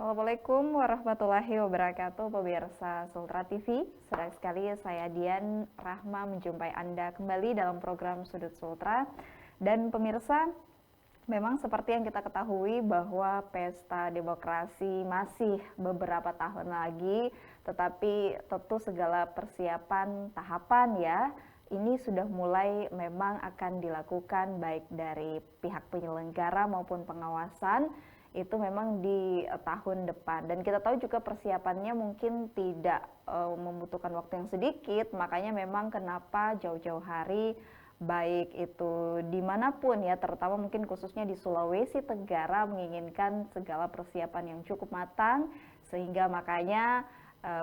Assalamualaikum warahmatullahi wabarakatuh, pemirsa Sultra TV. Senang sekali saya Dian Rahma menjumpai Anda kembali dalam program Sudut Sultra. Dan pemirsa, memang seperti yang kita ketahui bahwa pesta demokrasi masih beberapa tahun lagi, tetapi tentu segala persiapan tahapan ya, ini sudah mulai memang akan dilakukan baik dari pihak penyelenggara maupun pengawasan, itu memang di tahun depan. Dan kita tahu juga persiapannya mungkin tidak membutuhkan waktu yang sedikit, makanya memang kenapa jauh-jauh hari, baik itu dimanapun ya, terutama mungkin khususnya di Sulawesi Tenggara, menginginkan segala persiapan yang cukup matang, sehingga makanya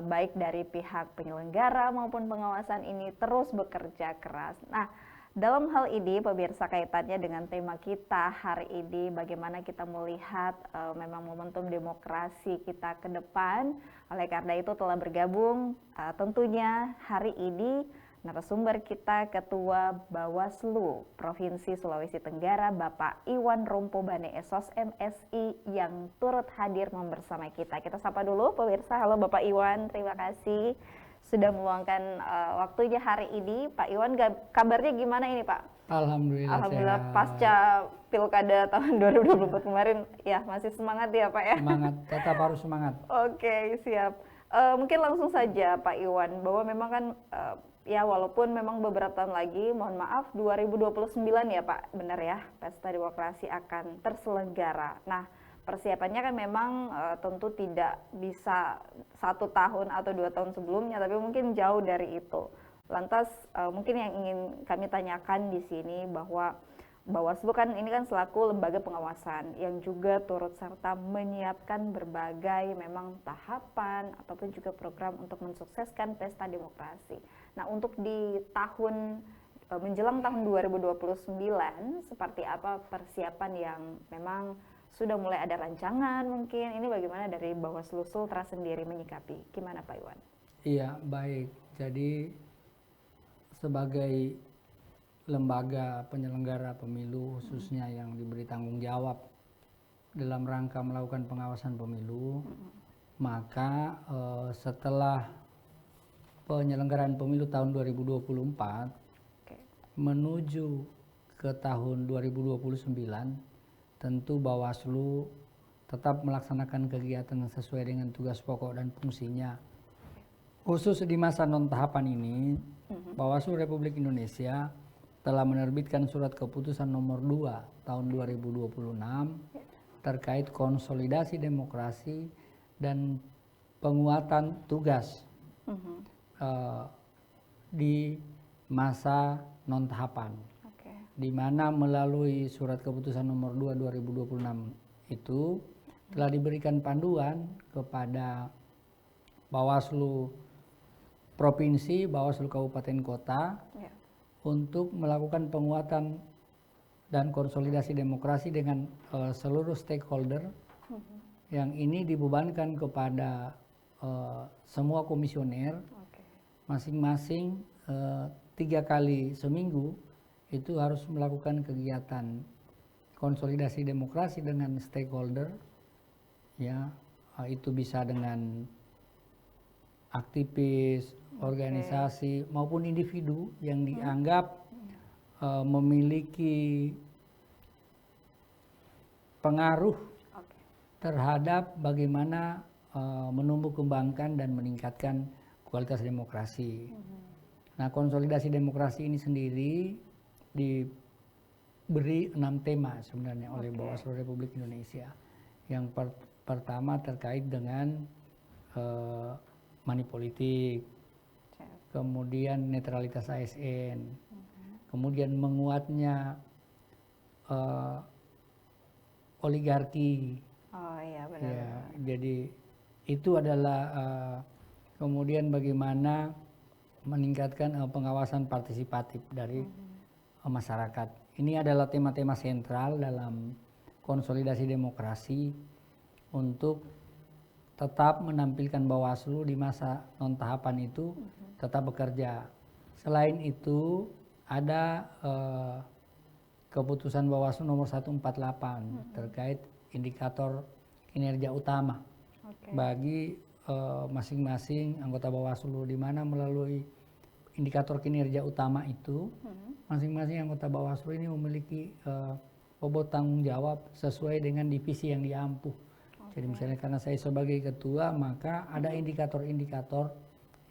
baik dari pihak penyelenggara maupun pengawasan ini terus bekerja keras. Nah, dalam hal ini pemirsa, kaitannya dengan tema kita hari ini, bagaimana kita melihat memang momentum demokrasi kita ke depan. Oleh karena itu telah bergabung tentunya hari ini narasumber kita, Ketua Bawaslu Provinsi Sulawesi Tenggara, Bapak Iwan Rompobane Esos MSI, yang turut hadir membersama kita. Kita sapa dulu pemirsa. Halo Bapak Iwan, terima kasih sudah meluangkan waktunya hari ini. Pak Iwan, kabarnya gimana ini Pak? Alhamdulillah sehat. Pasca pilkada tahun 2024 kemarin ya masih semangat ya Pak ya? Semangat, tetap harus semangat. Oke, siap. Mungkin langsung saja Pak Iwan, bahwa memang kan ya walaupun memang beberapa tahun lagi, mohon maaf 2029 ya Pak, benar ya, pesta demokrasi akan terselenggara. Nah, persiapannya kan memang tentu tidak bisa 1 tahun atau 2 tahun sebelumnya, tapi mungkin jauh dari itu. Lantas mungkin yang ingin kami tanyakan di sini bahwa Bawaslu kan ini kan selaku lembaga pengawasan yang juga turut serta menyiapkan berbagai memang tahapan ataupun juga program untuk mensukseskan pesta demokrasi. Nah, untuk di tahun menjelang tahun 2029 seperti apa persiapan yang memang sudah mulai ada rancangan mungkin, ini bagaimana dari Bawaslu Sultra sendiri menyikapi? Gimana Pak Iwan? Iya, baik. Jadi sebagai lembaga penyelenggara pemilu khususnya yang diberi tanggung jawab dalam rangka melakukan pengawasan pemilu, maka setelah penyelenggaraan pemilu tahun 2024 menuju ke tahun 2029, tentu Bawaslu tetap melaksanakan kegiatan sesuai dengan tugas pokok dan fungsinya. Khusus di masa non tahapan ini, Bawaslu Republik Indonesia telah menerbitkan surat keputusan nomor 2 tahun 2026 terkait konsolidasi demokrasi dan penguatan tugas di masa non tahapan. Di mana melalui surat keputusan nomor 2 2026 itu telah diberikan panduan kepada Bawaslu Provinsi, Bawaslu Kabupaten Kota untuk melakukan penguatan dan konsolidasi demokrasi dengan seluruh stakeholder, yang ini dibebankan kepada semua komisioner, masing-masing 3 kali seminggu itu harus melakukan kegiatan konsolidasi demokrasi dengan stakeholder, ya itu bisa dengan aktivis, organisasi maupun individu yang dianggap memiliki pengaruh terhadap bagaimana menumbuh kembangkan dan meningkatkan kualitas demokrasi. Nah, konsolidasi demokrasi ini sendiri diberi 6 tema sebenarnya oleh Bawaslu Republik Indonesia. Yang pertama terkait dengan money politik, kemudian netralitas ASN, kemudian menguatnya oligarki. Oh iya, benar. Ya, jadi itu adalah kemudian bagaimana meningkatkan pengawasan partisipatif dari masyarakat. Ini adalah tema-tema sentral dalam konsolidasi demokrasi untuk tetap menampilkan Bawaslu di masa non tahapan itu tetap bekerja. Selain itu ada keputusan Bawaslu nomor 148 terkait indikator kinerja utama bagi masing-masing anggota Bawaslu, di mana melalui indikator kinerja utama itu masing-masing anggota Bawaslu ini memiliki bobot tanggung jawab sesuai dengan divisi yang diampuh. Jadi misalnya karena saya sebagai ketua, maka ada indikator-indikator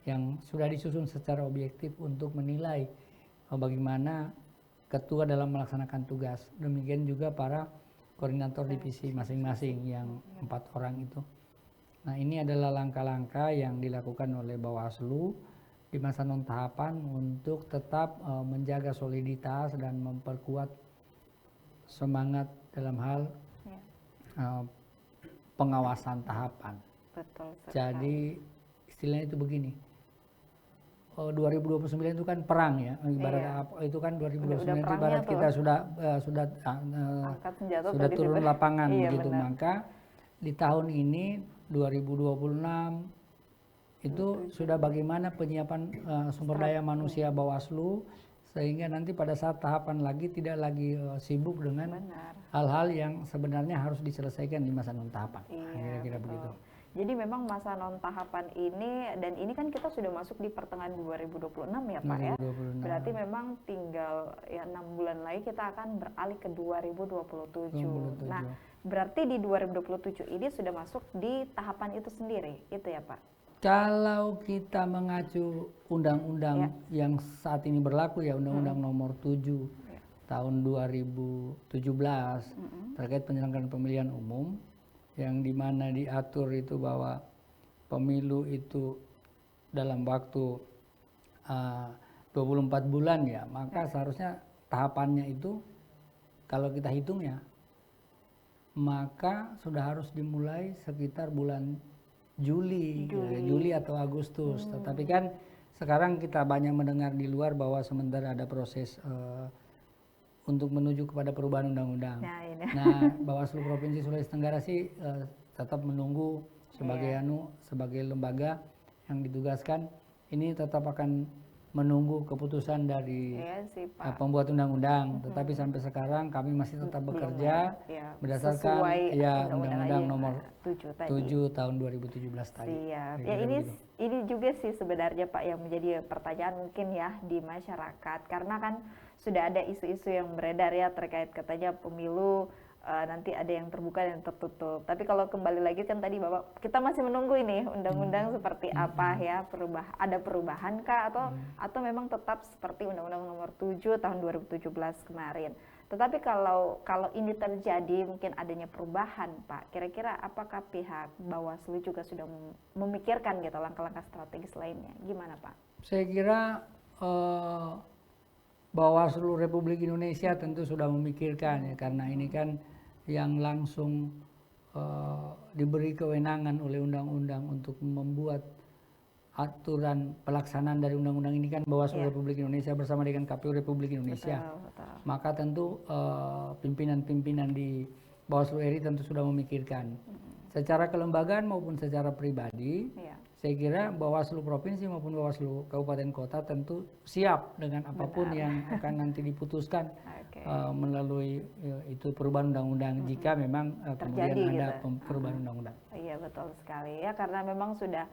yang sudah disusun secara objektif untuk menilai bagaimana ketua dalam melaksanakan tugas. Demikian juga para koordinator divisi masing-masing yang 4 orang itu. Nah, ini adalah langkah-langkah yang dilakukan oleh Bawaslu di masa non tahapan untuk tetap menjaga soliditas dan memperkuat semangat dalam hal pengawasan tahapan. Betul. Jadi istilahnya itu begini. 2029 itu kan perang ya. Ibarat itu kan 2029 itu ibarat kita sudah turun lapangan begitu. Maka di tahun ini 2026 itu sudah bagaimana penyiapan sumber daya manusia Bawaslu sehingga nanti pada saat tahapan lagi tidak lagi sibuk dengan hal-hal yang sebenarnya harus diselesaikan di masa non tahapan. Kira-kira begitu. Jadi memang masa non tahapan ini, dan ini kan kita sudah masuk di pertengahan 2026 ya Pak 2026. Ya. Berarti memang tinggal ya 6 bulan lagi kita akan beralih ke 2027. Nah, berarti di 2027 ini sudah masuk di tahapan itu sendiri, itu ya Pak? Kalau kita mengacu undang-undang yang saat ini berlaku ya, Undang-Undang Nomor 7 tahun 2017 terkait penyelenggaraan pemilihan umum, yang dimana diatur itu bahwa pemilu itu dalam waktu 24 bulan ya, maka seharusnya tahapannya itu kalau kita hitung ya, maka sudah harus dimulai sekitar bulan Juli atau Agustus. Tetapi kan sekarang kita banyak mendengar di luar bahwa sementara ada proses untuk menuju kepada perubahan undang-undang. Nah, Bawaslu Provinsi Sulawesi Tenggara sih tetap menunggu sebagai lembaga yang ditugaskan ini tetap akan menunggu keputusan dari pembuat undang-undang. Tetapi sampai sekarang kami masih tetap bekerja berdasarkan Undang-Undang Nomor 7 tahun 2017 tadi. Siap. Ya ini juga sih sebenarnya Pak yang menjadi pertanyaan mungkin ya di masyarakat, karena kan sudah ada isu-isu yang beredar ya terkait katanya pemilu nanti ada yang terbuka dan tertutup. Tapi kalau kembali lagi kan tadi Bapak, kita masih menunggu ini undang-undang seperti apa ya, ada perubahan kah atau memang tetap seperti Undang-Undang Nomor 7 tahun 2017 kemarin. Tetapi kalau ini terjadi mungkin adanya perubahan Pak, kira-kira apakah pihak Bawaslu juga sudah memikirkan gitu langkah-langkah strategis lainnya? Gimana Pak? Saya kira Bawaslu Republik Indonesia tentu sudah memikirkan ya, karena ini kan yang langsung diberi kewenangan oleh undang-undang untuk membuat aturan pelaksanaan dari undang-undang ini kan Bawaslu Republik Indonesia bersama dengan KPU Republik Indonesia. Betul. Maka tentu pimpinan-pimpinan di Bawaslu RI tentu sudah memikirkan. Secara kelembagaan maupun secara pribadi, saya kira Bawaslu Provinsi maupun Bawaslu Kabupaten Kota tentu siap dengan apapun yang akan nanti diputuskan melalui itu perubahan undang-undang jika memang kemudian ada perubahan undang-undang. Iya betul sekali ya, karena memang sudah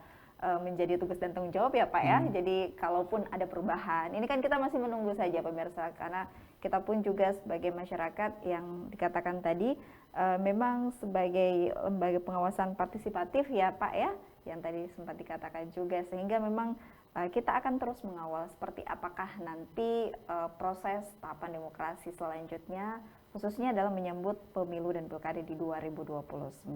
menjadi tugas dan tanggung jawab ya Pak ya. Jadi kalaupun ada perubahan, ini kan kita masih menunggu saja pemirsa, karena kita pun juga sebagai masyarakat yang dikatakan tadi memang sebagai lembaga pengawasan partisipatif ya Pak ya, yang tadi sempat dikatakan juga, sehingga memang kita akan terus mengawal seperti apakah nanti proses tahapan demokrasi selanjutnya, khususnya dalam menyambut pemilu dan pilkada di 2029.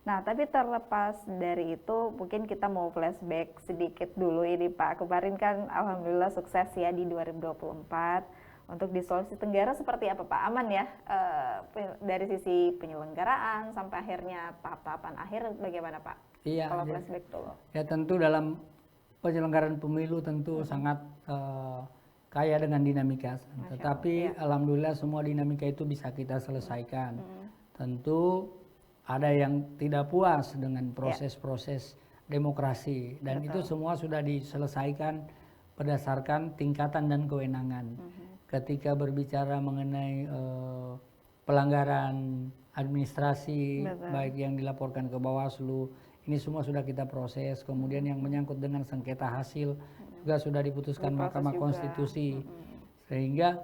Nah, tapi terlepas dari itu, mungkin kita mau flashback sedikit dulu ini Pak. Kemarin kan alhamdulillah sukses ya di 2024. Untuk di Sulawesi Tenggara seperti apa Pak? Aman ya dari sisi penyelenggaraan sampai akhirnya tahap-tahapan akhir bagaimana Pak? Iya. Kalau flashback dulu. Ya tentu dalam penyelenggaraan pemilu tentu sangat kaya dengan dinamika. Tetapi alhamdulillah semua dinamika itu bisa kita selesaikan. Tentu ada yang tidak puas dengan proses-proses demokrasi, dan itu semua sudah diselesaikan berdasarkan tingkatan dan kewenangan. Ketika berbicara mengenai pelanggaran administrasi, baik yang dilaporkan ke Bawaslu, ini semua sudah kita proses. Kemudian yang menyangkut dengan sengketa hasil juga sudah diputuskan Mahkamah Konstitusi. Sehingga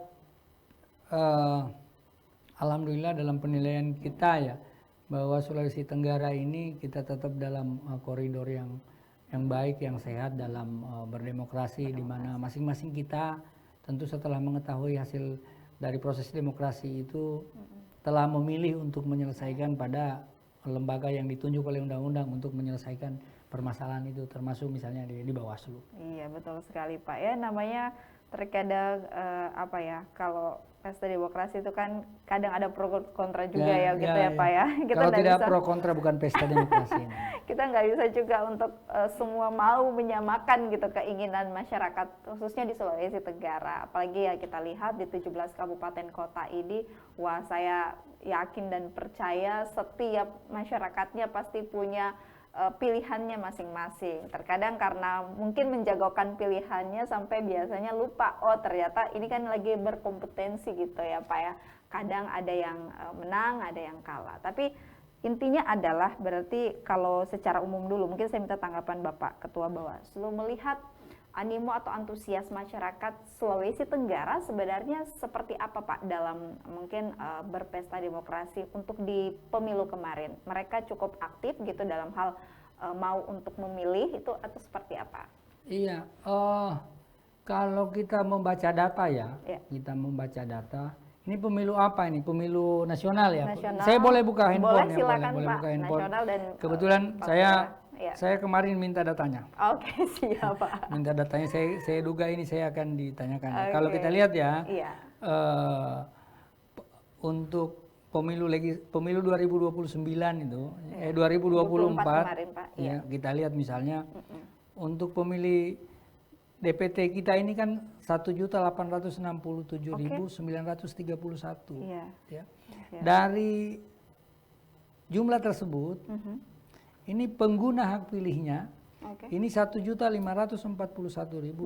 alhamdulillah dalam penilaian kita ya, bahwa Sulawesi Tenggara ini kita tetap dalam koridor yang baik, yang sehat dalam berdemokrasi, di mana masing-masing kita tentu setelah mengetahui hasil dari proses demokrasi itu telah memilih untuk menyelesaikan pada lembaga yang ditunjuk oleh undang-undang untuk menyelesaikan permasalahan itu, termasuk misalnya di Bawaslu. Iya, betul sekali Pak. Ya, namanya terkadang apa ya, kalau pesta demokrasi itu kan kadang ada pro kontra juga ya gitu ya Pak ya. Kita kalau tidak bisa, pro kontra bukan pesta demokrasi. Kita nggak bisa juga untuk semua mau menyamakan gitu keinginan masyarakat, khususnya di Sulawesi Tenggara. Apalagi ya kita lihat di 17 kabupaten kota ini, wah saya yakin dan percaya setiap masyarakatnya pasti punya pilihannya masing-masing. Terkadang karena mungkin menjagokan pilihannya sampai biasanya lupa, oh ternyata ini kan lagi berkompetensi gitu ya Pak ya. Kadang ada yang menang, ada yang kalah. Tapi intinya adalah berarti kalau secara umum dulu, mungkin saya minta tanggapan Bapak Ketua Bawaslu, melihat animo atau antusias masyarakat Sulawesi Tenggara sebenarnya seperti apa Pak dalam mungkin berpesta demokrasi untuk di pemilu kemarin? Mereka cukup aktif gitu dalam hal mau untuk memilih itu atau seperti apa? Iya, kalau kita membaca data ya, kita membaca data. Ini pemilu apa ini? Pemilu nasional ya? Nasional. Saya boleh buka handphone ya? Silakan, boleh Pak. buka handphone. Nasional dan kebetulan saya kemarin minta datanya. Oke, siap Pak. Minta datanya, saya duga ini saya akan ditanyakan. Kalau kita lihat ya, untuk pemilu 2029 itu, 2024, kemarin, Pak. Ya, kita lihat misalnya untuk pemilih DPT kita ini kan 1.867.931. Ya. Dari jumlah tersebut, ini pengguna hak pilihnya ini 1.541.295.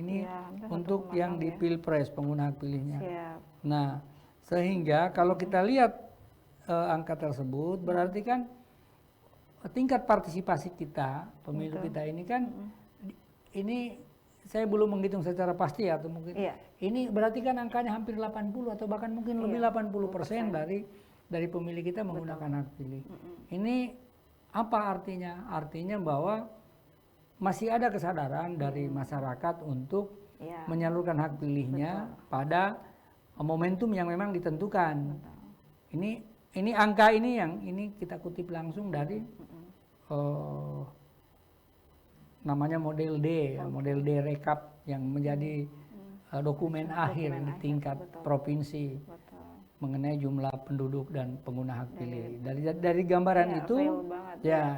Ini untuk yang di Pilpres pengguna hak pilihnya. Nah, sehingga kalau kita lihat angka tersebut, berarti kan tingkat partisipasi kita pemilu kita ini kan ini saya belum menghitung secara pasti atau mungkin ini berarti kan angkanya hampir 80 atau bahkan mungkin lebih 80% dari pemilih kita menggunakan hak pilih. Ini apa artinya? Artinya bahwa masih ada kesadaran dari masyarakat untuk menyalurkan hak pilihnya pada momentum yang memang ditentukan. Ini angka ini yang ini kita kutip langsung dari namanya model D, model D rekap yang menjadi dokumen akhir di tingkat provinsi. Mengenai jumlah penduduk dan pengguna hak pilih. Dari gambaran itu,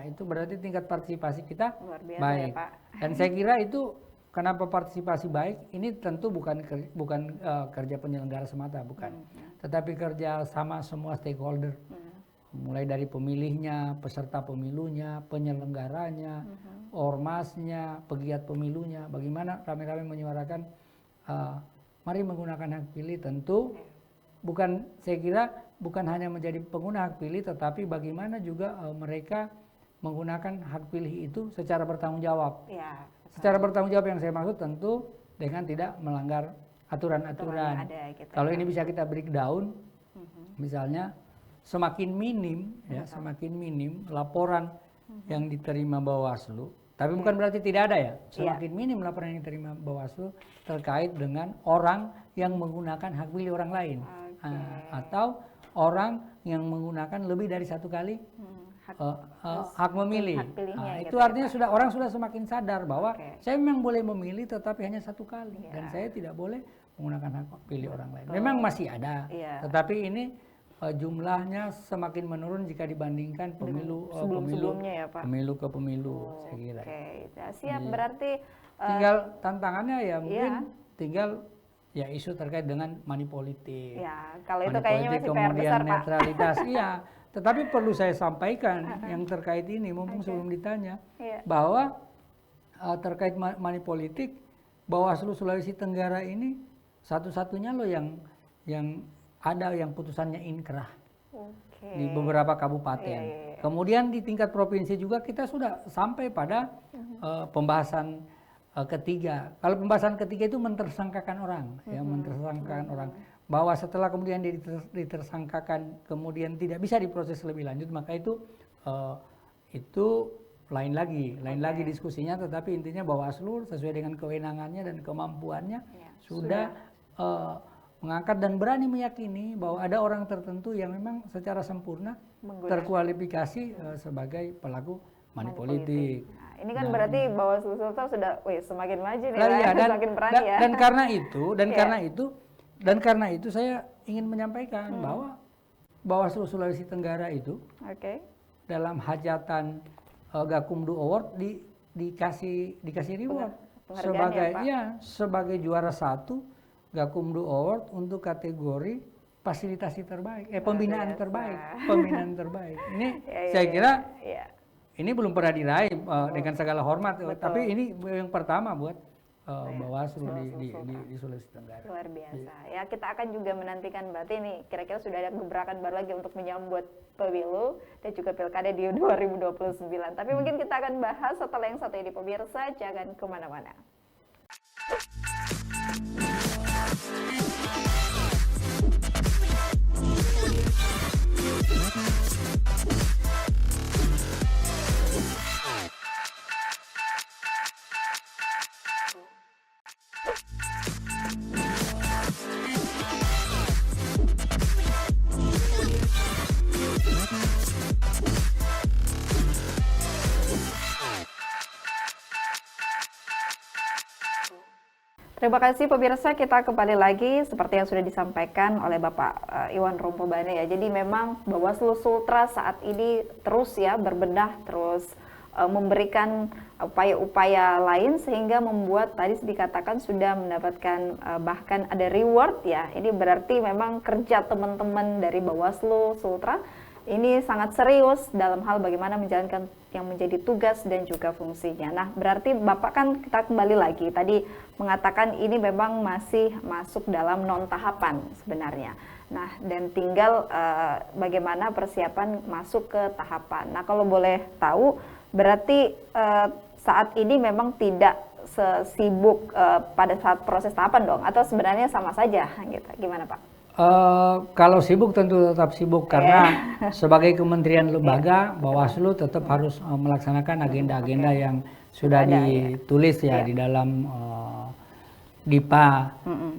itu berarti tingkat partisipasi kita baik. Ya, dan saya kira itu kenapa partisipasi baik? Ini tentu bukan kerja penyelenggara semata, bukan. Tetapi kerja sama semua stakeholder, mulai dari pemilihnya, peserta pemilunya, penyelenggaranya, ormasnya, pegiat pemilunya. Bagaimana rame-rame menyuarakan, mari menggunakan hak pilih tentu. Saya kira bukan hanya menjadi pengguna hak pilih, tetapi bagaimana juga mereka menggunakan hak pilih itu secara bertanggung jawab. Secara bertanggung jawab yang saya maksud tentu dengan tidak melanggar aturan-aturan. Kalau ini bisa kita breakdown, misalnya semakin minim laporan yang diterima Bawaslu. Tapi bukan berarti tidak ada ya. Semakin minim laporan yang diterima Bawaslu terkait dengan orang yang menggunakan hak pilih orang lain. Atau orang yang menggunakan lebih dari satu kali hak memilih. Itu artinya orang sudah semakin sadar bahwa saya memang boleh memilih tetapi hanya satu kali. Dan saya tidak boleh menggunakan hak pilih orang lain. Memang masih ada, tetapi ini jumlahnya semakin menurun jika dibandingkan pemilu ke pemilu, saya kira. Siap, berarti tinggal tantangannya ya mungkin tinggal ya isu terkait dengan money politik. Kalau itu kayaknya masih PR besar, Pak. Netralitas, Tetapi perlu saya sampaikan yang terkait ini, mumpung sebelum ditanya, bahwa terkait money politik, Bawaslu Sulawesi Tenggara ini satu-satunya loh yang ada yang putusannya inkrah di beberapa kabupaten. Kemudian di tingkat provinsi juga kita sudah sampai pada pembahasan ketiga. Kalau pembahasan ketiga itu mentersangkakan orang, ya mentersangkakan orang. Bahwa setelah kemudian ditersangkakan, kemudian tidak bisa diproses lebih lanjut, maka itu lain lagi diskusinya. Tetapi intinya Bawaslu sesuai dengan kewenangannya dan kemampuannya sudah mengangkat dan berani meyakini bahwa ada orang tertentu yang memang secara sempurna terkualifikasi sebagai pelaku money politik. Nah, ini kan berarti Bawaslu Sultra sudah semakin maju nih, semakin berani ya. Dan karena itu saya ingin menyampaikan bahwa Bawaslu Sulawesi Tenggara itu dalam hajatan Gakumdu Award dikasih reward sebagai juara 1 Gakumdu Award untuk kategori fasilitasi terbaik, pembinaan terbaik. Ini saya kira ini belum pernah diraih dengan segala hormat, tapi ini yang pertama buat Bawaslu di Sulawesi Tenggara. Luar biasa. Ya, kita akan juga menantikan berarti ini kira-kira sudah ada gebrakan baru lagi untuk menyambut pemilu dan juga pilkada di 2029. Tapi mungkin kita akan bahas setelah yang satu ini, pemirsa, jangan kemana-mana. Terima kasih pemirsa, kita kembali lagi seperti yang sudah disampaikan oleh Bapak Iwan Rompobane ya. Jadi memang Bawaslu Sultra saat ini terus ya berbenah, terus memberikan upaya-upaya lain sehingga membuat tadi dikatakan sudah mendapatkan bahkan ada reward ya. Ini berarti memang kerja teman-teman dari Bawaslu Sultra ini sangat serius dalam hal bagaimana menjalankan yang menjadi tugas dan juga fungsinya. Nah, berarti Bapak kan kita kembali lagi tadi mengatakan ini memang masih masuk dalam non tahapan sebenarnya. Nah, dan tinggal bagaimana persiapan masuk ke tahapan. Nah, kalau boleh tahu berarti saat ini memang tidak sesibuk pada saat proses tahapan dong, atau sebenarnya sama saja gitu. Gimana Pak? Kalau sibuk tentu tetap sibuk karena sebagai kementerian lembaga Bawaslu tetap harus melaksanakan agenda-agenda yang sudah ditulis di dalam DIPA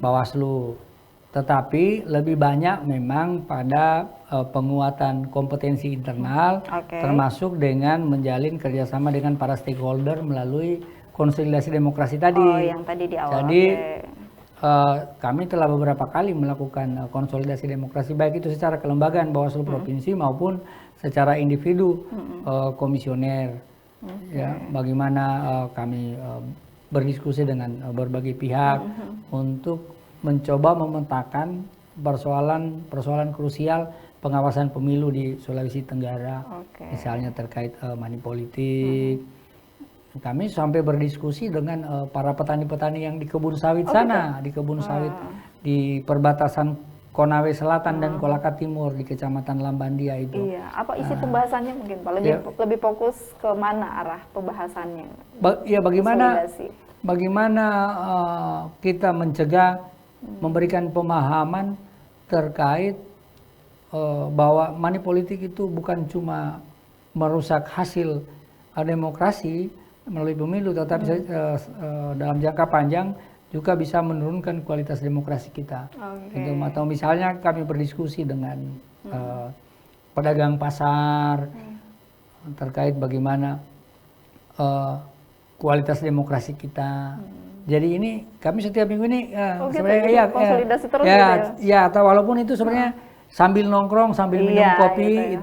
Bawaslu. Tetapi lebih banyak memang pada penguatan kompetensi internal, termasuk dengan menjalin kerjasama dengan para stakeholder melalui konsolidasi demokrasi tadi. Yang tadi di awal. Jadi kami telah beberapa kali melakukan konsolidasi demokrasi, baik itu secara kelembagaan Bawaslu Provinsi maupun secara individu komisioner. Ya, bagaimana kami berdiskusi dengan berbagai pihak untuk mencoba memetakan persoalan krusial pengawasan pemilu di Sulawesi Tenggara, misalnya terkait money politik. Kami sampai berdiskusi dengan para petani-petani yang di kebun sawit sana, di kebun sawit di perbatasan Konawe Selatan dan Kolaka Timur di Kecamatan Lambandia itu. Iya, apa isi pembahasannya mungkin Pak? Lebih fokus ke mana arah pembahasannya? Bagaimana kita mencegah, memberikan pemahaman terkait bahwa money politik itu bukan cuma merusak hasil demokrasi melalui pemilu, tetapi dalam jangka panjang juga bisa menurunkan kualitas demokrasi kita. Atau misalnya kami berdiskusi dengan pedagang pasar terkait bagaimana kualitas demokrasi kita. Jadi ini kami setiap minggu ini sebenarnya konsolidasi terus atau walaupun itu sebenarnya sambil nongkrong, sambil minum kopi,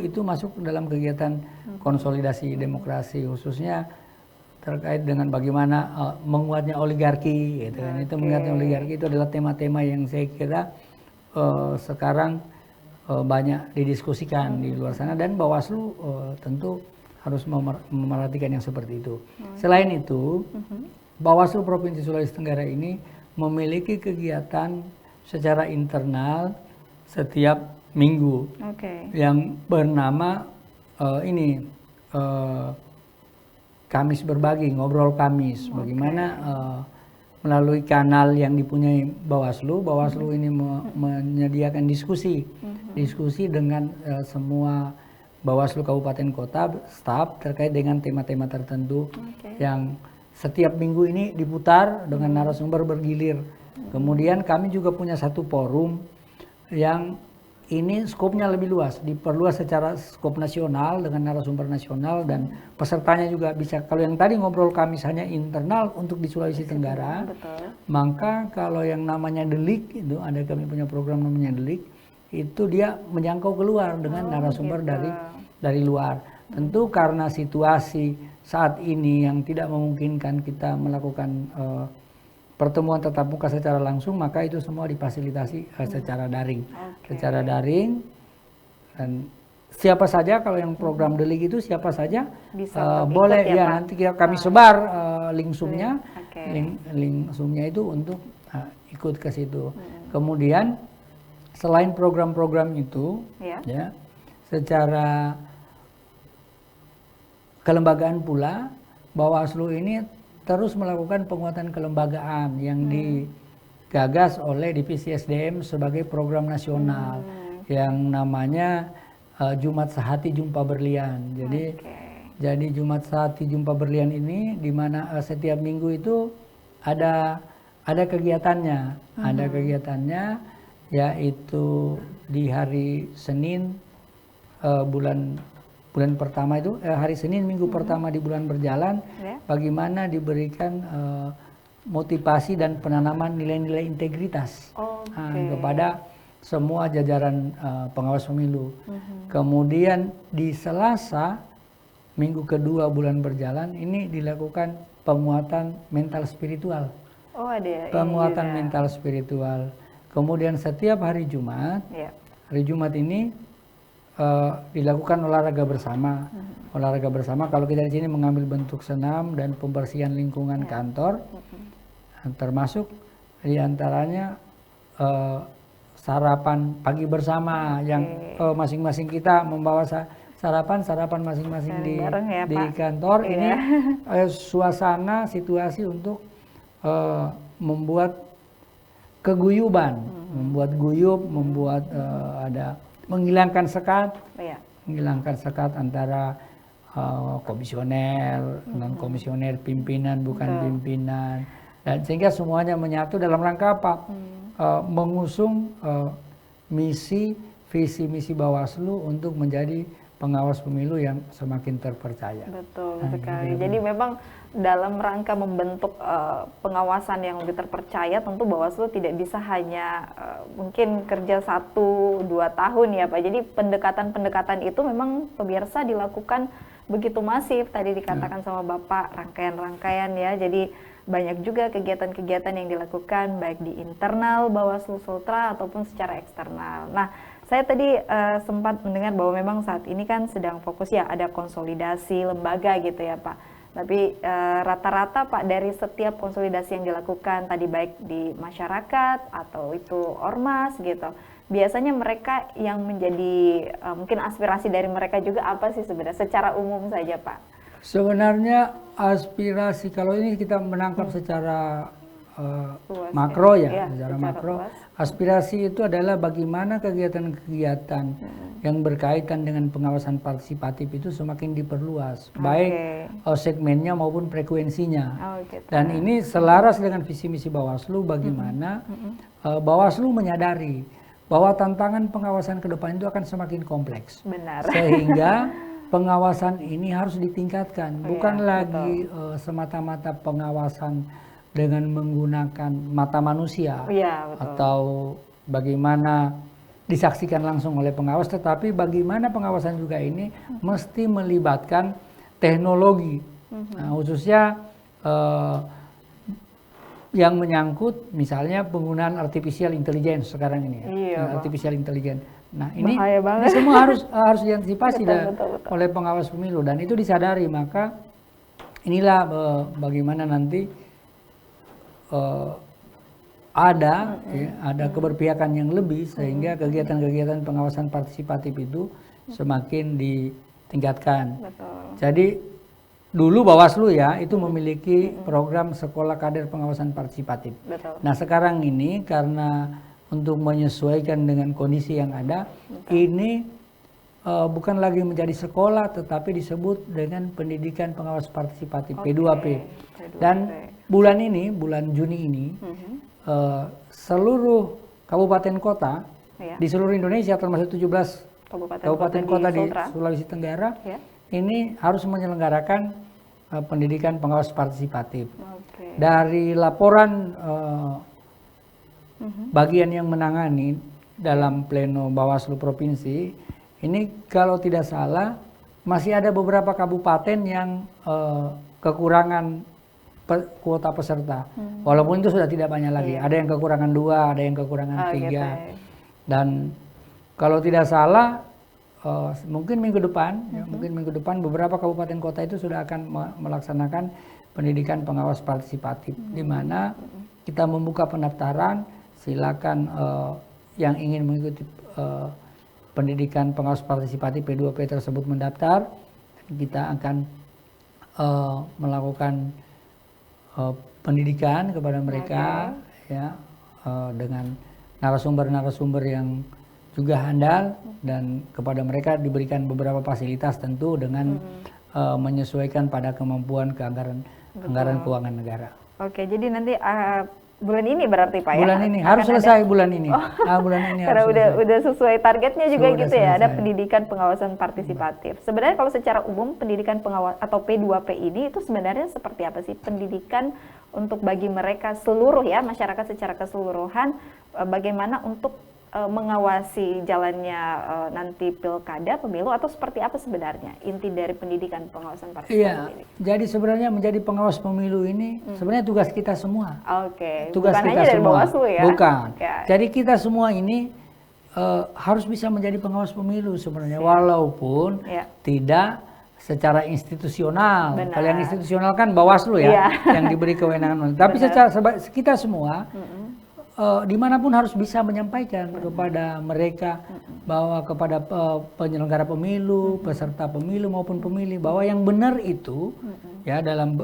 itu masuk dalam kegiatan konsolidasi demokrasi, khususnya terkait dengan bagaimana menguatnya oligarki, gitu kan. Itu menguatnya oligarki itu adalah tema-tema yang saya kira sekarang banyak didiskusikan di luar sana, dan Bawaslu tentu harus memerhatikan yang seperti itu. Selain itu, Bawaslu Provinsi Sulawesi Tenggara ini memiliki kegiatan secara internal setiap minggu yang bernama Kamis Berbagi, Ngobrol Kamis. Bagaimana melalui kanal yang dipunyai Bawaslu ini menyediakan diskusi dengan semua Bawaslu Kabupaten Kota, staf terkait dengan tema-tema tertentu yang setiap minggu ini diputar dengan narasumber bergilir. Kemudian kami juga punya satu forum yang ini skopnya lebih luas, diperluas secara skop nasional dengan narasumber nasional, dan pesertanya juga bisa. Kalau yang tadi Ngobrol Kamis hanya internal untuk di Sulawesi Tenggara, maka kalau yang namanya Delik itu ada, kami punya program namanya Delik, itu dia menjangkau keluar dengan narasumber dari luar. Tentu karena situasi saat ini yang tidak memungkinkan kita melakukan pertemuan tatap muka secara langsung, maka itu semua difasilitasi secara daring. Secara daring, dan siapa saja, kalau yang program Delik itu siapa saja bisa boleh ya, nanti kami sebar link Zoom-nya. Link Zoom-nya itu untuk ikut ke situ. Kemudian selain program-program itu, ya, secara kelembagaan pula Bawaslu ini terus melakukan penguatan kelembagaan yang digagas oleh Divisi SDM sebagai program nasional yang namanya Jumat Sehati Jumpa Berlian. Jadi Jumat Sehati Jumpa Berlian ini di mana setiap minggu itu ada kegiatannya, yaitu di hari Senin bulan pertama itu, hari Senin minggu pertama di bulan berjalan, bagaimana diberikan motivasi dan penanaman nilai-nilai integritas kepada semua jajaran pengawas pemilu. Kemudian di Selasa minggu kedua bulan berjalan ini dilakukan penguatan mental spiritual. Penguatan mental spiritual. Kemudian setiap hari Jumat, ini dilakukan olahraga bersama. Olahraga bersama, kalau kita di sini mengambil bentuk senam dan pembersihan lingkungan kantor, termasuk diantaranya sarapan pagi bersama yang masing-masing kita membawa sarapan masing-masing di kantor. Ini suasana situasi untuk membuat keguyuban, membuat ada menghilangkan sekat, menghilangkan sekat antara komisioner, non komisioner, pimpinan, bukan pimpinan, dan sehingga semuanya menyatu dalam rangka apa? Mengusung visi misi Bawaslu untuk menjadi pengawas pemilu yang semakin terpercaya. Betul sekali. Jadi memang dalam rangka membentuk pengawasan yang lebih terpercaya, tentu Bawaslu tidak bisa hanya mungkin kerja 1-2 tahun ya Pak. Jadi pendekatan-pendekatan itu memang pemirsa dilakukan begitu masif, tadi dikatakan sama Bapak, rangkaian-rangkaian ya. Jadi banyak juga kegiatan-kegiatan yang dilakukan baik di internal Bawaslu Sultra ataupun secara eksternal. Nah, saya tadi sempat mendengar bahwa memang saat ini kan sedang fokus ya ada konsolidasi lembaga gitu ya Pak. Tapi rata-rata Pak, dari setiap konsolidasi yang dilakukan tadi baik di masyarakat atau itu ormas gitu, biasanya mereka yang menjadi mungkin aspirasi dari mereka juga apa sih sebenarnya secara umum saja Pak? Sebenarnya aspirasi, kalau ini kita menangkap secara makro secara makro, aspirasi itu adalah bagaimana kegiatan-kegiatan yang berkaitan dengan pengawasan partisipatif itu semakin diperluas, baik segmennya maupun frekuensinya. Dan ini selaras dengan visi misi Bawaslu, bagaimana Bawaslu menyadari bahwa tantangan pengawasan ke depan itu akan semakin kompleks. Benar. Sehingga pengawasan ini harus ditingkatkan, bukan lagi semata-mata pengawasan dengan menggunakan mata manusia, atau bagaimana disaksikan langsung oleh pengawas, tetapi bagaimana pengawasan juga ini mesti melibatkan teknologi, khususnya yang menyangkut misalnya penggunaan artificial intelligence sekarang ini, artificial intelligence. Nah ini semua harus diantisipasi betul. Oleh pengawas pemilu dan itu disadari. Maka inilah bagaimana nanti ada keberpihakan yang lebih sehingga kegiatan-kegiatan pengawasan partisipatif itu semakin ditingkatkan. Betul. Jadi dulu Bawaslu ya itu memiliki program sekolah kader pengawasan partisipatif. Betul. Nah sekarang ini karena untuk menyesuaikan dengan kondisi yang ada, ini bukan lagi menjadi sekolah tetapi disebut dengan pendidikan pengawas partisipatif P2P. Dan bulan Juni ini seluruh kabupaten kota di seluruh Indonesia termasuk 17 kabupaten kota di Sulawesi Tenggara ini harus menyelenggarakan pendidikan pengawas partisipatif. Dari laporan bagian yang menangani dalam pleno Bawaslu Provinsi ini kalau tidak salah masih ada beberapa kabupaten yang kekurangan kuota peserta. Walaupun itu sudah tidak banyak lagi. Ada yang kekurangan 2, ada yang kekurangan 3. Dan kalau tidak salah mungkin minggu depan beberapa kabupaten kota itu sudah akan melaksanakan pendidikan pengawas partisipatif di mana kita membuka pendaftaran. Silakan yang ingin mengikuti pendidikan pengawas partisipatif P2P tersebut mendaftar. Kita akan melakukan pendidikan kepada mereka dengan narasumber-narasumber yang juga handal dan kepada mereka diberikan beberapa fasilitas tentu dengan menyesuaikan pada kemampuan anggaran keuangan negara. Oke, jadi nanti bulan ini berarti Pak bulan ini harus selesai bulan ini. Bulan ini karena udah sesuai targetnya juga gitu selesai. Ya. Ada pendidikan pengawasan partisipatif. Sebenarnya kalau secara umum pendidikan pengawas atau P2P ini itu sebenarnya seperti apa sih pendidikan untuk bagi mereka seluruh ya masyarakat secara keseluruhan bagaimana untuk mengawasi jalannya nanti pilkada, pemilu atau seperti apa sebenarnya inti dari pendidikan pengawasan partisipatif ini? Jadi sebenarnya menjadi pengawas pemilu ini sebenarnya tugas kita semua. Tugas bukan kita hanya dari semua. Bawaslu ya? Bukan. Jadi kita semua ini harus bisa menjadi pengawas pemilu sebenarnya, walaupun tidak secara institusional. Kalau yang institusional kan Bawaslu ya yang diberi kewenangan. Tapi secara kita semua dimanapun harus bisa menyampaikan kepada mereka bahwa kepada penyelenggara pemilu, peserta pemilu maupun pemilih bahwa yang benar itu ya dalam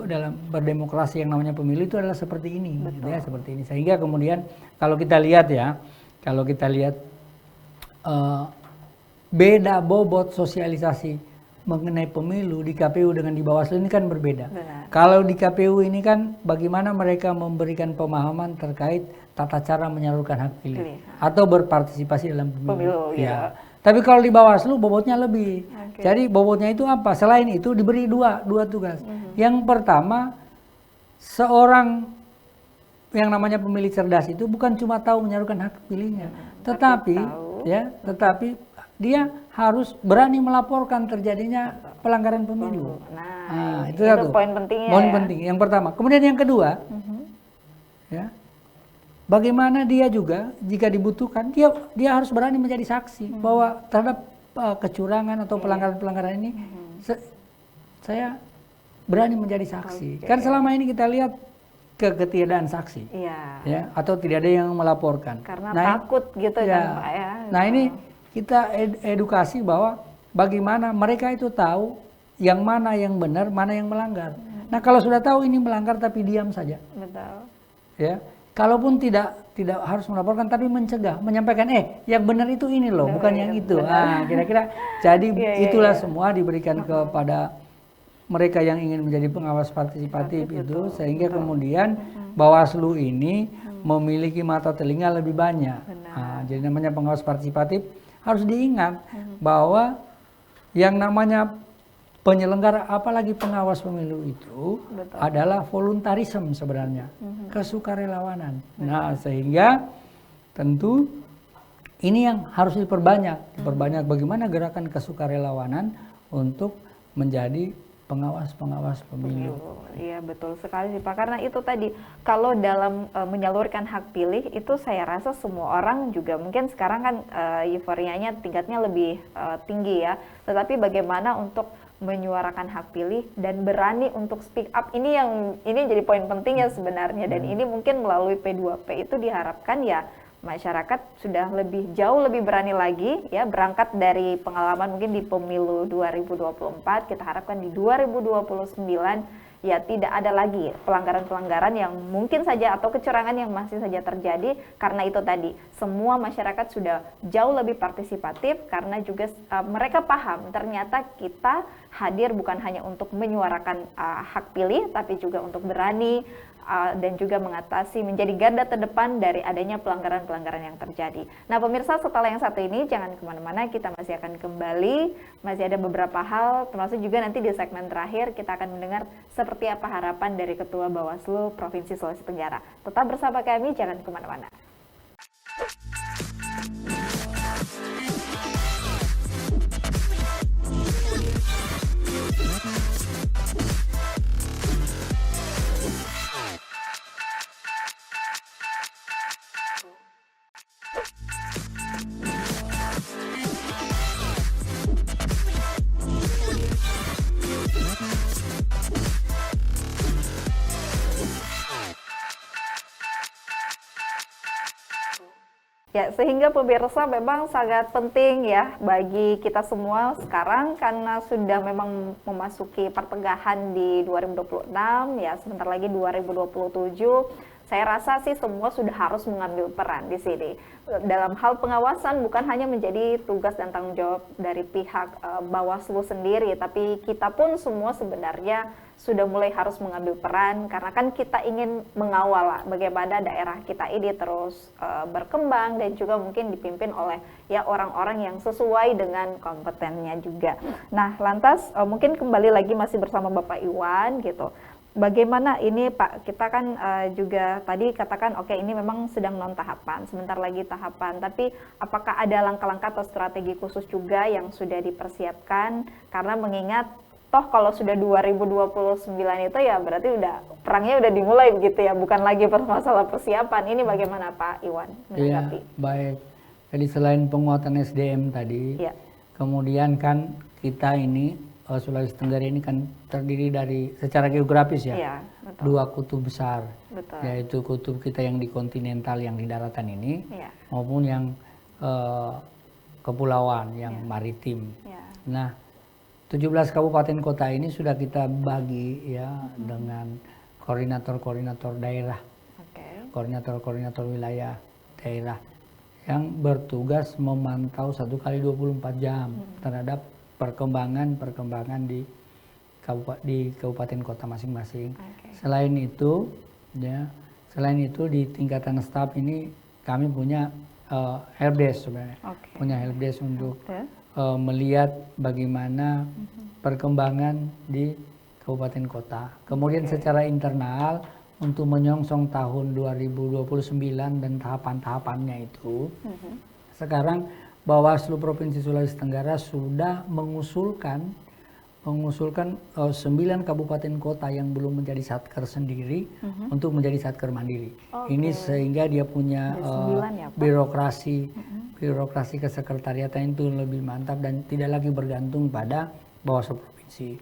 berdemokrasi yang namanya pemilu itu adalah seperti ini, gitu ya, seperti ini. Sehingga kemudian kalau kita lihat beda bobot sosialisasi mengenai pemilu di KPU dengan di Bawaslu ini kan berbeda. Kalau di KPU ini kan bagaimana mereka memberikan pemahaman terkait tata cara menyalurkan hak pilih atau berpartisipasi dalam pemilu. Ya. Tapi kalau di Bawaslu bobotnya lebih. Jadi bobotnya itu apa? Selain itu diberi dua tugas. Yang pertama, seorang yang namanya pemilih cerdas itu bukan cuma tahu menyalurkan hak pilihnya, tetapi dia harus berani melaporkan terjadinya pelanggaran pemilu. Nah, itu satu poin pentingnya. Poin penting. Yang pertama. Kemudian yang kedua, ya, bagaimana dia juga jika dibutuhkan dia harus berani menjadi saksi bahwa terhadap kecurangan atau pelanggaran-pelanggaran ini saya berani menjadi saksi. Kan selama ini kita lihat ketiadaan saksi, ya, atau tidak ada yang melaporkan. Karena takut gitu kan Pak ya. Nah ini kita edukasi bahwa bagaimana mereka itu tahu yang mana yang benar, mana yang melanggar. Nah kalau sudah tahu ini melanggar tapi diam saja. Betul. Ya, kalaupun tidak harus melaporkan tapi mencegah, menyampaikan yang benar itu ini loh, bukan yang itu. Nah, kira-kira jadi itulah semua diberikan kepada mereka yang ingin menjadi pengawas partisipatif itu sehingga kemudian Bawaslu ini memiliki mata telinga lebih banyak. Nah, jadi namanya pengawas partisipatif harus diingat bahwa yang namanya penyelenggara apalagi pengawas pemilu itu adalah voluntarism sebenarnya, kesukarelawanan. Nah, sehingga tentu ini yang harus diperbanyak bagaimana gerakan kesukarelawanan untuk menjadi pengawas pemilu. Iya betul sekali sih Pak, karena itu tadi kalau dalam menyalurkan hak pilih itu saya rasa semua orang juga mungkin sekarang kan euforianya tingkatnya lebih tinggi ya, tetapi bagaimana untuk menyuarakan hak pilih dan berani untuk speak up, ini jadi poin pentingnya sebenarnya, dan ini mungkin melalui P2P itu diharapkan ya masyarakat sudah jauh lebih berani lagi ya, berangkat dari pengalaman mungkin di pemilu 2024, kita harapkan di 2029 ya tidak ada lagi pelanggaran-pelanggaran yang mungkin saja atau kecurangan yang masih saja terjadi, karena itu tadi semua masyarakat sudah jauh lebih partisipatif karena juga mereka paham ternyata kita hadir bukan hanya untuk menyuarakan hak pilih, tapi juga untuk berani dan juga mengatasi, menjadi garda terdepan dari adanya pelanggaran-pelanggaran yang terjadi. Nah pemirsa, setelah yang satu ini jangan kemana-mana, kita masih akan kembali, masih ada beberapa hal, termasuk juga nanti di segmen terakhir kita akan mendengar seperti apa harapan dari Ketua Bawaslu Provinsi Sulawesi Tenggara. Tetap bersama kami, jangan kemana-mana. Ya, sehingga pemirsa memang sangat penting ya bagi kita semua sekarang, karena sudah memang memasuki pertengahan di 2026 ya, sebentar lagi 2027. Saya rasa sih semua sudah harus mengambil peran di sini. Dalam hal pengawasan bukan hanya menjadi tugas dan tanggung jawab dari pihak Bawaslu sendiri, tapi kita pun semua sebenarnya sudah mulai harus mengambil peran, karena kan kita ingin mengawal bagaimana daerah kita ini terus berkembang dan juga mungkin dipimpin oleh ya orang-orang yang sesuai dengan kompetennya juga. Nah, lantas mungkin kembali lagi masih bersama Bapak Iwan gitu. Bagaimana ini Pak, kita kan juga tadi katakan oke, ini memang sedang non tahapan, sebentar lagi tahapan, tapi apakah ada langkah-langkah atau strategi khusus juga yang sudah dipersiapkan, karena mengingat toh kalau sudah 2029 itu ya berarti udah perangnya udah dimulai begitu ya, bukan lagi masalah persiapan. Ini bagaimana Pak Iwan menanggapi? Iya, baik. Jadi selain penguatan SDM tadi, ya, kemudian kan kita ini Sulawesi Tenggara ini kan terdiri dari secara geografis ya, dua kutub besar, yaitu kutub kita yang di kontinental yang di daratan ini, maupun yang kepulauan yang maritim. Nah, 17 kabupaten kota ini sudah kita bagi ya dengan koordinator-koordinator daerah, koordinator-koordinator wilayah daerah yang bertugas memantau 1 kali 24 jam terhadap perkembangan di kabupaten kota masing-masing. Selain itu di tingkatan staf ini kami punya helpdesk sebenarnya, punya helpdesk untuk melihat bagaimana perkembangan di kabupaten kota. Kemudian secara internal untuk menyongsong tahun 2029 dan tahapan-tahapannya itu, sekarang Bawaslu Provinsi Sulawesi Tenggara sudah mengusulkan 9 kabupaten kota yang belum menjadi satker sendiri untuk menjadi satker mandiri. Ini sehingga dia punya birokrasi kesekretariatan itu lebih mantap dan tidak lagi bergantung pada Bawaslu Provinsi.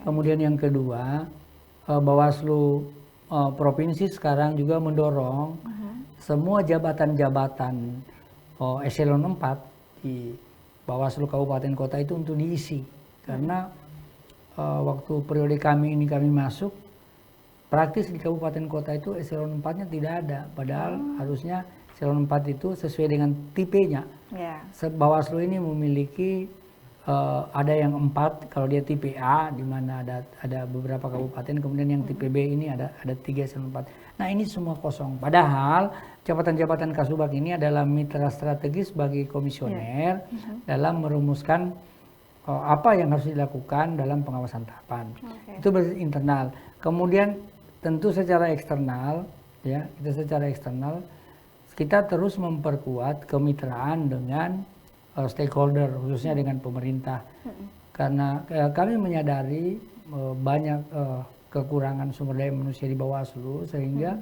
Kemudian yang kedua, Bawaslu Provinsi sekarang juga mendorong semua jabatan-jabatan eselon 4 di Bawaslu Kabupaten Kota itu untuk diisi, karena waktu periode kami masuk praktis di Kabupaten Kota itu eselon 4-nya tidak ada, padahal harusnya eselon 4 itu sesuai dengan tipenya. Bawaslu ini memiliki ada yang 4 kalau dia tipe A, di mana ada beberapa kabupaten, kemudian yang tipe B ini ada 3 eselon 4. Nah, ini semua kosong, padahal jabatan-jabatan Kasubag ini adalah mitra strategis bagi komisioner dalam merumuskan apa yang harus dilakukan dalam pengawasan tahapan. Itu bersifat internal. Kemudian tentu secara eksternal, ya, kita terus memperkuat kemitraan dengan stakeholder, khususnya dengan pemerintah. Karena kami menyadari banyak kekurangan sumber daya manusia di Bawaslu, sehingga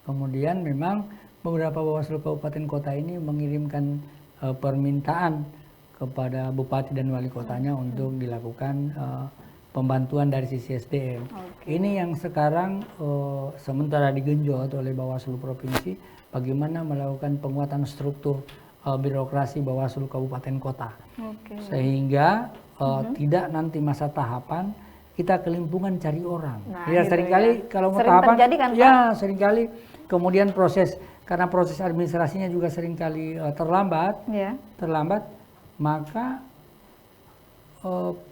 kemudian memang beberapa Bawaslu kabupaten kota ini mengirimkan permintaan kepada bupati dan wali kotanya untuk dilakukan pembantuan dari sisi SDM. Ini yang sekarang sementara digenjot oleh Bawaslu provinsi, bagaimana melakukan penguatan struktur birokrasi Bawaslu kabupaten kota, sehingga tidak nanti masa tahapan kita kelimpungan cari orang. Ya gitu seringkali ya. Kalau mau tahapan, kan, ya seringkali kemudian karena proses administrasinya juga seringkali terlambat, maka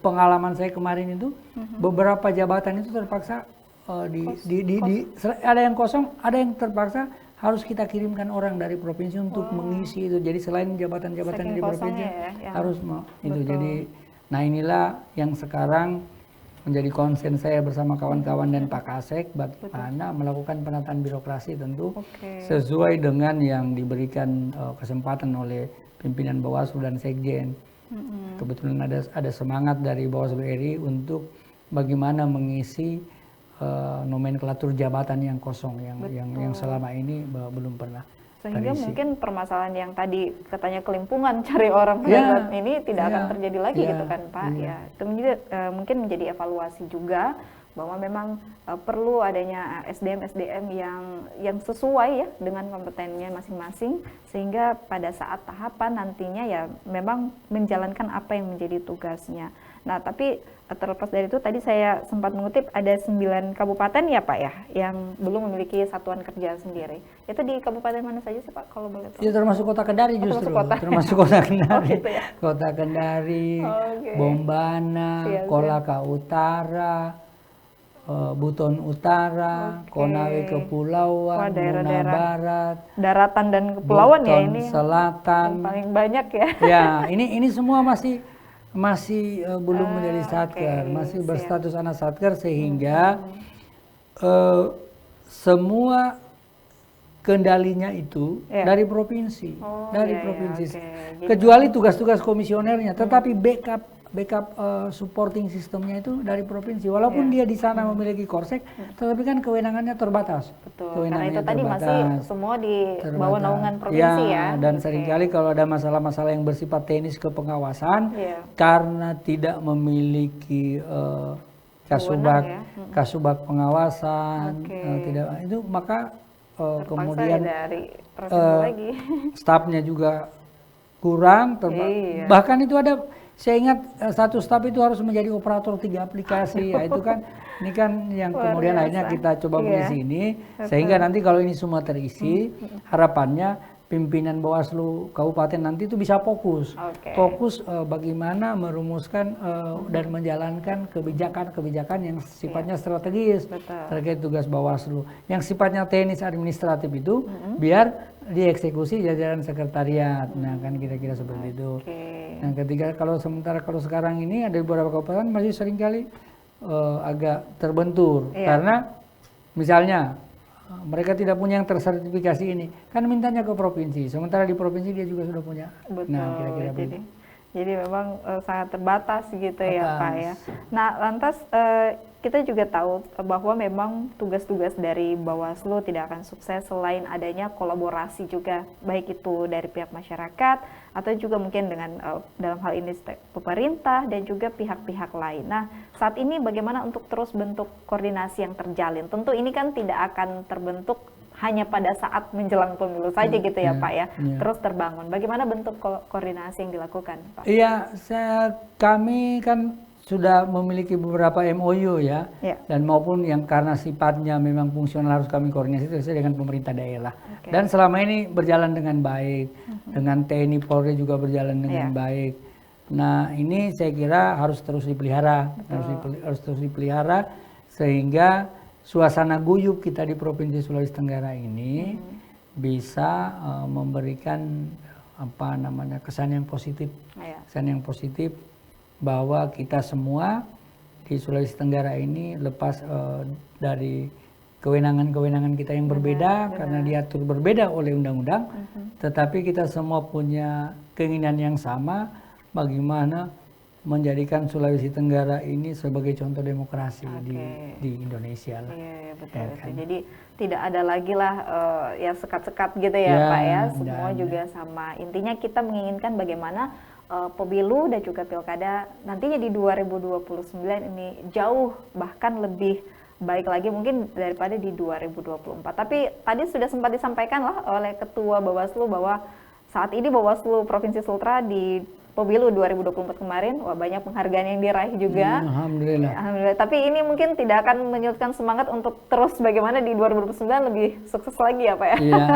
pengalaman saya kemarin itu beberapa jabatan itu terpaksa ada yang kosong, ada yang terpaksa harus kita kirimkan orang dari provinsi untuk mengisi itu. Jadi selain jabatan-jabatan di provinsi harus itu. Jadi nah inilah yang sekarang menjadi konsen saya bersama kawan-kawan dan Pak Kasek, bagaimana melakukan penataan birokrasi tentu sesuai dengan yang diberikan kesempatan oleh pimpinan Bawaslu dan Sekjen. Kebetulan ada semangat dari Bawaslu RI untuk bagaimana mengisi nomenklatur jabatan yang kosong yang selama ini belum pernah sehingga terisi. Mungkin permasalahan yang tadi katanya kelimpungan cari orang pada saat ini tidak akan terjadi lagi gitu kan Pak. Itu juga mungkin menjadi evaluasi juga bahwa memang perlu adanya SDM yang sesuai ya dengan kompetensinya masing-masing, sehingga pada saat tahapan nantinya ya memang menjalankan apa yang menjadi tugasnya. Nah, tapi terlepas dari itu tadi saya sempat mengutip ada 9 kabupaten ya Pak ya yang belum memiliki satuan kerja sendiri. Itu di kabupaten mana saja sih Pak kalau boleh tahu? Ya termasuk Kota Kendari justru. Termasuk Kota Kendari. Gitu ya? Kota Kendari, Bombana, Kolaka Utara, Buton Utara, Konawe Kepulauan, Muna Barat, daratan dan kepulauan Buton ya ini. Selatan. Paling banyak ya. Ya, ini semua masih belum menjadi satker, masih berstatus anak satker, sehingga semua kendalinya itu dari provinsi, provinsi. Kecuali tugas-tugas komisionernya, tetapi backup supporting sistemnya itu dari provinsi. Walaupun dia di sana memiliki korsek, tetapi kan kewenangannya terbatas. Betul. Karena itu tadi masih semua di bawah naungan provinsi ya. Dan seringkali kalau ada masalah-masalah yang bersifat teknis kepengawasan, karena tidak memiliki kasubag pengawasan, tidak itu maka kemudian stafnya juga kurang, bahkan itu ada. Saya ingat satu staf itu harus menjadi operator 3 aplikasi, ya itu kan ini kan yang kemudian akhirnya kita coba mengisi ini, sehingga nanti kalau ini semua terisi, harapannya pimpinan Bawaslu Kabupaten nanti itu bisa fokus bagaimana merumuskan dan menjalankan kebijakan-kebijakan yang sifatnya strategis terkait tugas Bawaslu. Yang sifatnya teknis administratif itu biar dieksekusi jajaran sekretariat. Nah kan kira-kira seperti itu. Nah kalau sekarang ini ada beberapa kabupaten masih seringkali agak terbentur karena misalnya mereka tidak punya yang tersertifikasi ini, kan mintanya ke provinsi, sementara di provinsi dia juga sudah punya. Nah kira-kira begitu. Jadi memang sangat terbatas gitu ya Pak ya. Nah lantas kita juga tahu bahwa memang tugas-tugas dari Bawaslu tidak akan sukses selain adanya kolaborasi juga, baik itu dari pihak masyarakat atau juga mungkin dengan dalam hal ini pemerintah dan juga pihak-pihak lain. Nah saat ini bagaimana untuk terus bentuk koordinasi yang terjalin? Tentu ini kan tidak akan terbentuk hanya pada saat menjelang pemilu saja gitu ya Pak ya, terus terbangun. Bagaimana bentuk koordinasi yang dilakukan Pak? Iya, kami kan sudah memiliki beberapa MOU ya, dan maupun yang karena sifatnya memang fungsional harus kami koordinasi dengan pemerintah daerah. Dan selama ini berjalan dengan baik, dengan TNI Polri juga berjalan dengan baik. Nah ini saya kira harus terus dipelihara, harus terus dipelihara sehingga suasana guyup kita di Provinsi Sulawesi Tenggara ini bisa memberikan kesan yang positif, kesan yang positif bahwa kita semua di Sulawesi Tenggara ini lepas dari kewenangan-kewenangan kita yang berbeda karena diatur berbeda oleh undang-undang, tetapi kita semua punya keinginan yang sama bagaimana menjadikan Sulawesi Tenggara ini sebagai contoh demokrasi di Indonesia lah. Iya, betul, Ya, betul. kan? Jadi tidak ada lagi lah ya sekat-sekat gitu ya, Pak ya. Semua juga sama. Intinya kita menginginkan bagaimana pemilu dan juga pilkada nantinya di 2029 ini jauh bahkan lebih baik lagi mungkin daripada di 2024. Tapi tadi sudah sempat disampaikan lah oleh Ketua Bawaslu bahwa saat ini Bawaslu Provinsi Sultra di pemilu 2024 kemarin, wah banyak penghargaan yang diraih juga. Alhamdulillah. Alhamdulillah. Tapi ini mungkin tidak akan menyurutkan semangat untuk terus bagaimana di 2029 lebih sukses lagi ya Pak ya. Iya.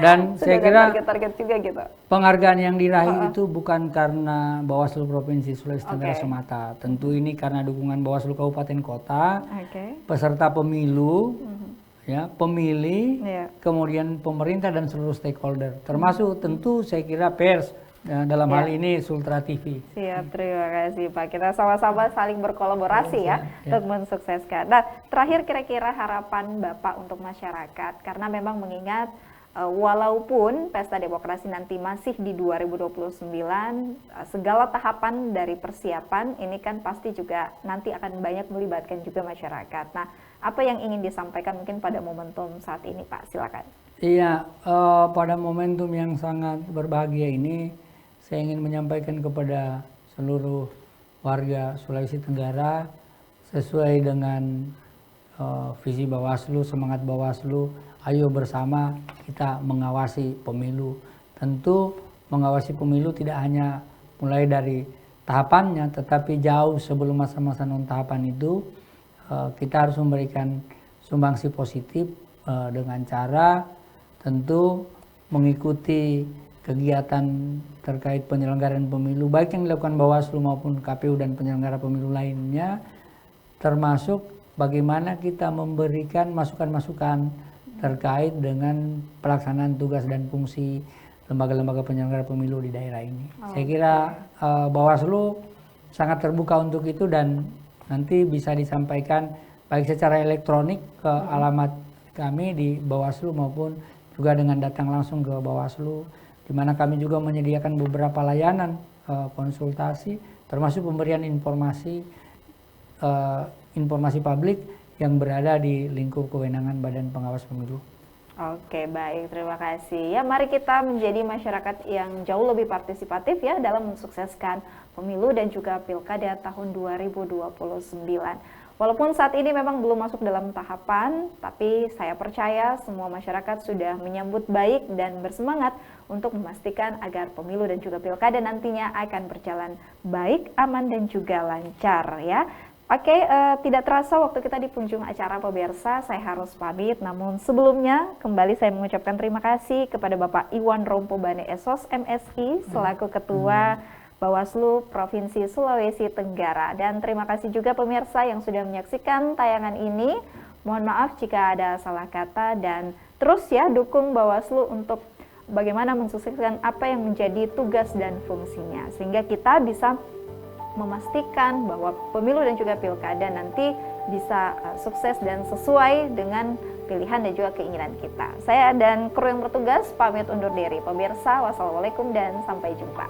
Dan saya kira target-target juga gitu. Penghargaan yang diraih itu bukan karena Bawaslu Provinsi Sulawesi Tenggara semata. Tentu ini karena dukungan Bawaslu Kabupaten Kota, peserta pemilu, ya, pemilih, kemudian pemerintah dan seluruh stakeholder. Termasuk tentu saya kira pers. Dalam hal ini Sultra TV. Siap, terima kasih Pak. Kita sama-sama saling berkolaborasi ya untuk mensukseskan. Nah, terakhir kira-kira harapan Bapak untuk masyarakat, karena memang mengingat walaupun pesta demokrasi nanti masih di 2029, segala tahapan dari persiapan ini kan pasti juga nanti akan banyak melibatkan juga masyarakat. Nah, apa yang ingin disampaikan mungkin pada momentum saat ini Pak? Silakan. Iya, pada momentum yang sangat berbahagia ini, saya ingin menyampaikan kepada seluruh warga Sulawesi Tenggara sesuai dengan visi Bawaslu, semangat Bawaslu, ayo bersama kita mengawasi pemilu. Tentu mengawasi pemilu tidak hanya mulai dari tahapannya, tetapi jauh sebelum masa-masa non-tahapan itu kita harus memberikan sumbangsi positif dengan cara tentu mengikuti kegiatan terkait penyelenggaraan pemilu baik yang dilakukan Bawaslu maupun KPU dan penyelenggara pemilu lainnya, termasuk bagaimana kita memberikan masukan-masukan terkait dengan pelaksanaan tugas dan fungsi lembaga-lembaga penyelenggara pemilu di daerah ini. Saya kira Bawaslu sangat terbuka untuk itu dan nanti bisa disampaikan baik secara elektronik ke alamat kami di Bawaslu maupun juga dengan datang langsung ke Bawaslu, di mana kami juga menyediakan beberapa layanan konsultasi, termasuk pemberian informasi publik yang berada di lingkup kewenangan Badan Pengawas Pemilu. Oke, baik, terima kasih. Ya, mari kita menjadi masyarakat yang jauh lebih partisipatif ya dalam mensukseskan pemilu dan juga pilkada tahun 2029. Walaupun saat ini memang belum masuk dalam tahapan, tapi saya percaya semua masyarakat sudah menyambut baik dan bersemangat untuk memastikan agar pemilu dan juga pilkada nantinya akan berjalan baik, aman, dan juga lancar ya. Oke, tidak terasa waktu kita di penghujung acara pemirsa, saya harus pamit. Namun sebelumnya, kembali saya mengucapkan terima kasih kepada Bapak Iwan Rompobane Esos, MSI, selaku Ketua Bawaslu Provinsi Sulawesi Tenggara. Dan terima kasih juga pemirsa yang sudah menyaksikan tayangan ini. Mohon maaf jika ada salah kata dan terus ya dukung Bawaslu untuk bagaimana mensukseskan apa yang menjadi tugas dan fungsinya. Sehingga kita bisa memastikan bahwa pemilu dan juga pilkada nanti bisa sukses dan sesuai dengan pilihan dan juga keinginan kita. Saya dan kru yang bertugas pamit undur diri. Pemirsa, wassalamualaikum dan sampai jumpa.